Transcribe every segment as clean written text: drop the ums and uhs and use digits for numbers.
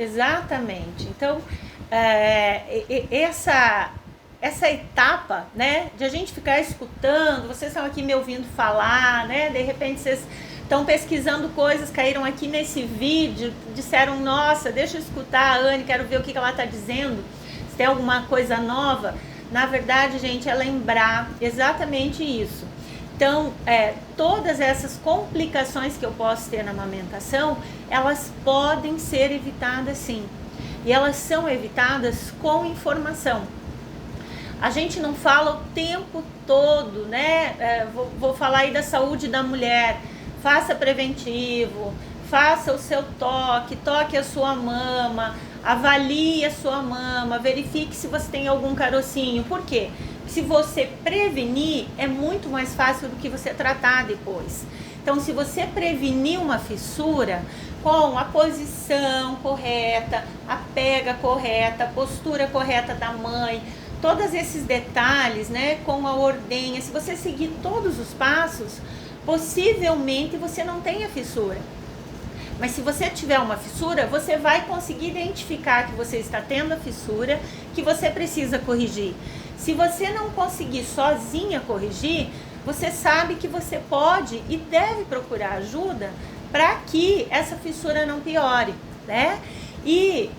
Exatamente. Então, essa etapa, né, de a gente ficar escutando, vocês estão aqui me ouvindo falar, né, de repente vocês estão pesquisando coisas, caíram aqui nesse vídeo, disseram, nossa, deixa eu escutar a Anne, quero ver o que ela está dizendo, se tem alguma coisa nova. Na verdade, gente, é lembrar exatamente isso. Então, todas essas complicações que eu posso ter na amamentação, elas podem ser evitadas sim. E elas são evitadas com informação. A gente não fala o tempo todo, né? Vou falar aí da saúde da mulher. Faça preventivo, faça o seu toque a sua mama, avalie a sua mama, verifique se você tem algum carocinho. Por quê? Se você prevenir, é muito mais fácil do que você tratar depois. Então, se você prevenir uma fissura com a posição correta, a pega correta, a postura correta da mãe, todos esses detalhes, né, com a ordenha, se você seguir todos os passos, possivelmente você não tenha fissura. Mas se você tiver uma fissura, você vai conseguir identificar que você está tendo a fissura, que você precisa corrigir. Se você não conseguir sozinha corrigir, você sabe que você pode e deve procurar ajuda para que essa fissura não piore, né? E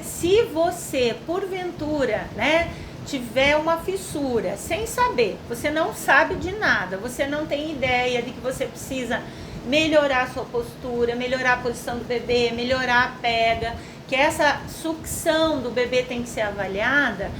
se você, porventura, né, tiver uma fissura sem saber, você não sabe de nada, você não tem ideia de que você precisa melhorar a sua postura, melhorar a posição do bebê, melhorar a pega, que essa sucção do bebê tem que ser avaliada,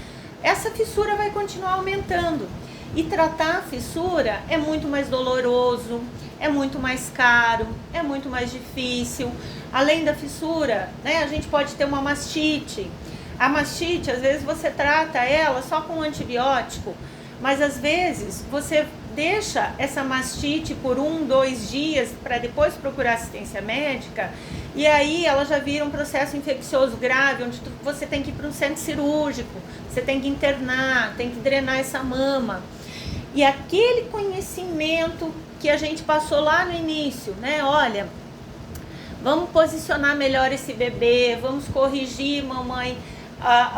essa fissura vai continuar aumentando. E tratar a fissura é muito mais doloroso, é muito mais caro, é muito mais difícil. Além da fissura, né, a gente pode ter uma mastite. A mastite, às vezes você trata ela só com antibiótico, mas às vezes você deixa essa mastite por 1-2 dias para depois procurar assistência médica, e aí ela já vira um processo infeccioso grave, onde você tem que ir para um centro cirúrgico, você tem que internar, tem que drenar essa mama. E aquele conhecimento que a gente passou lá no início, né? Olha, vamos posicionar melhor esse bebê, vamos corrigir, mamãe,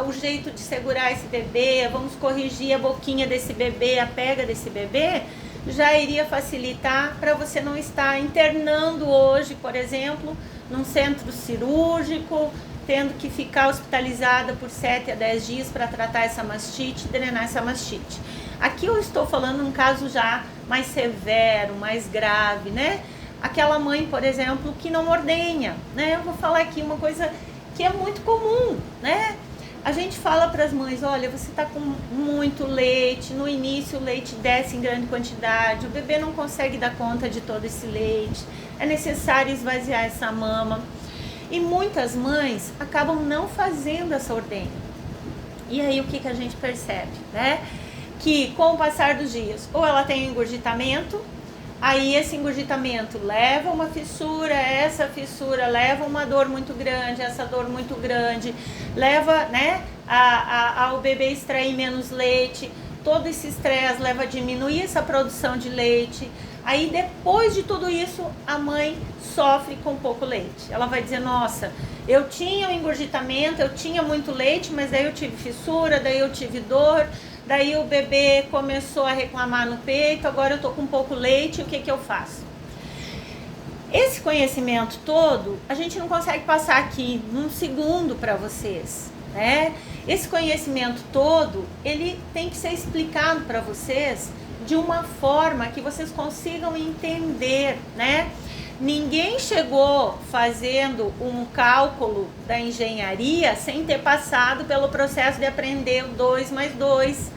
o jeito de segurar esse bebê, vamos corrigir a boquinha desse bebê, a pega desse bebê, já iria facilitar para você não estar internando hoje, por exemplo, num centro cirúrgico, tendo que ficar hospitalizada por 7 a 10 dias para tratar essa mastite, drenar essa mastite. Aqui eu estou falando um caso já mais severo, mais grave, né? Aquela mãe, por exemplo, que não ordenha, né? Eu vou falar aqui uma coisa que é muito comum, né? A gente fala para as mães, olha, você está com muito leite, no início o leite desce em grande quantidade, o bebê não consegue dar conta de todo esse leite, é necessário esvaziar essa mama. E muitas mães acabam não fazendo essa ordenha. E aí o que a gente percebe, né? Que com o passar dos dias, ou ela tem engurgitamento, aí esse engurgitamento leva uma fissura, essa fissura leva uma dor muito grande, essa dor muito grande leva, né, ao bebê extrair menos leite, todo esse estresse leva a diminuir essa produção de leite. Aí depois de tudo isso, a mãe sofre com pouco leite. Ela vai dizer, nossa, eu tinha um engurgitamento, eu tinha muito leite, mas daí eu tive fissura, daí eu tive dor, daí o bebê começou a reclamar no peito, agora eu tô com pouco leite, o que eu faço? Esse conhecimento todo, a gente não consegue passar aqui num segundo para vocês, né? Esse conhecimento todo, ele tem que ser explicado para vocês de uma forma que vocês consigam entender, né? Ninguém chegou fazendo um cálculo da engenharia sem ter passado pelo processo de aprender o 2 mais 2,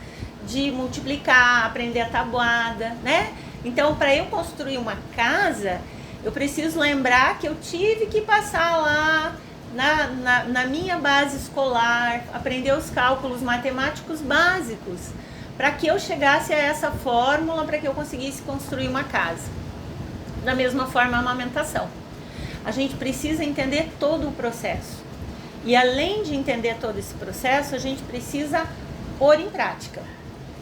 de multiplicar, aprender a tabuada, né? Então, para eu construir uma casa, eu preciso lembrar que eu tive que passar lá na minha base escolar, aprender os cálculos matemáticos básicos, para que eu chegasse a essa fórmula, para que eu conseguisse construir uma casa. Da mesma forma, a amamentação. A gente precisa entender todo o processo. E além de entender todo esse processo, a gente precisa pôr em prática.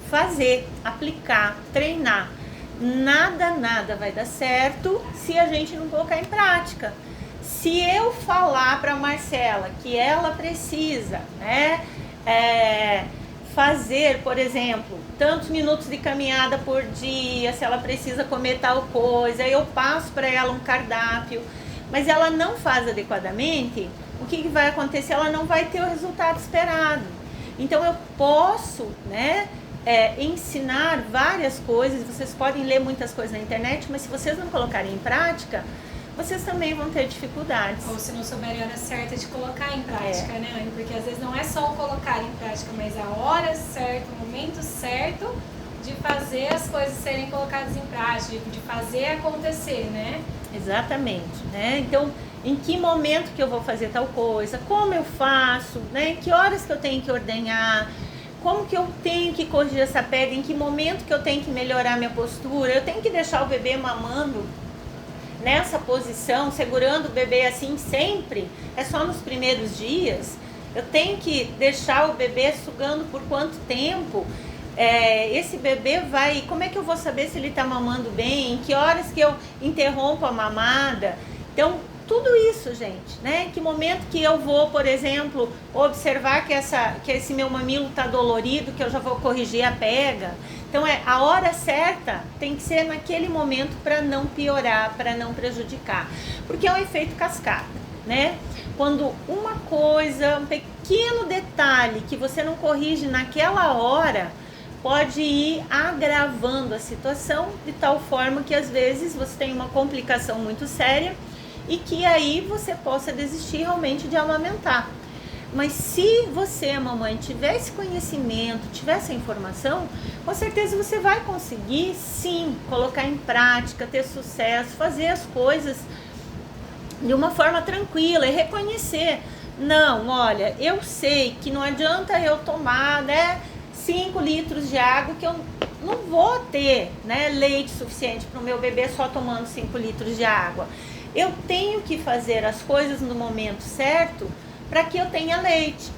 Fazer, aplicar, treinar. Nada vai dar certo se a gente não colocar em prática. Se eu falar para Marcela que ela precisa, né, fazer, por exemplo, tantos minutos de caminhada por dia, se ela precisa comer tal coisa, eu passo para ela um cardápio, mas ela não faz adequadamente, o que vai acontecer? Ela não vai ter o resultado esperado. Então eu posso, né, ensinar várias coisas, vocês podem ler muitas coisas na internet, mas se vocês não colocarem em prática, vocês também vão ter dificuldades. Ou se não souberem a hora certa de colocar em prática, né, Anne? Porque às vezes não é só o colocar em prática, mas a hora certa, o momento certo de fazer as coisas serem colocadas em prática, de fazer acontecer, né? Exatamente, né? Então, em que momento que eu vou fazer tal coisa, como eu faço, né? Que horas que eu tenho que ordenhar, como que eu tenho que corrigir essa pega, em que momento que eu tenho que melhorar minha postura, eu tenho que deixar o bebê mamando nessa posição, segurando o bebê assim sempre, é só nos primeiros dias, eu tenho que deixar o bebê sugando por quanto tempo, esse bebê vai, como é que eu vou saber se ele está mamando bem, em que horas que eu interrompo a mamada, então tudo isso, gente, né? Que momento que eu vou, por exemplo, observar que esse meu mamilo está dolorido, que eu já vou corrigir a pega. Então, a hora certa tem que ser naquele momento para não piorar, para não prejudicar. Porque é um efeito cascata, né? Quando uma coisa, um pequeno detalhe que você não corrige naquela hora, pode ir agravando a situação de tal forma que às vezes você tem uma complicação muito séria e que aí você possa desistir realmente de amamentar. Mas se você, mamãe, tiver esse conhecimento, tiver essa informação, com certeza você vai conseguir, sim, colocar em prática, ter sucesso, fazer as coisas de uma forma tranquila e reconhecer. Não, olha, eu sei que não adianta eu tomar, né, 5 litros de água, que eu não vou ter, né, leite suficiente para o meu bebê só tomando 5 litros de água. Eu tenho que fazer as coisas no momento certo para que eu tenha leite.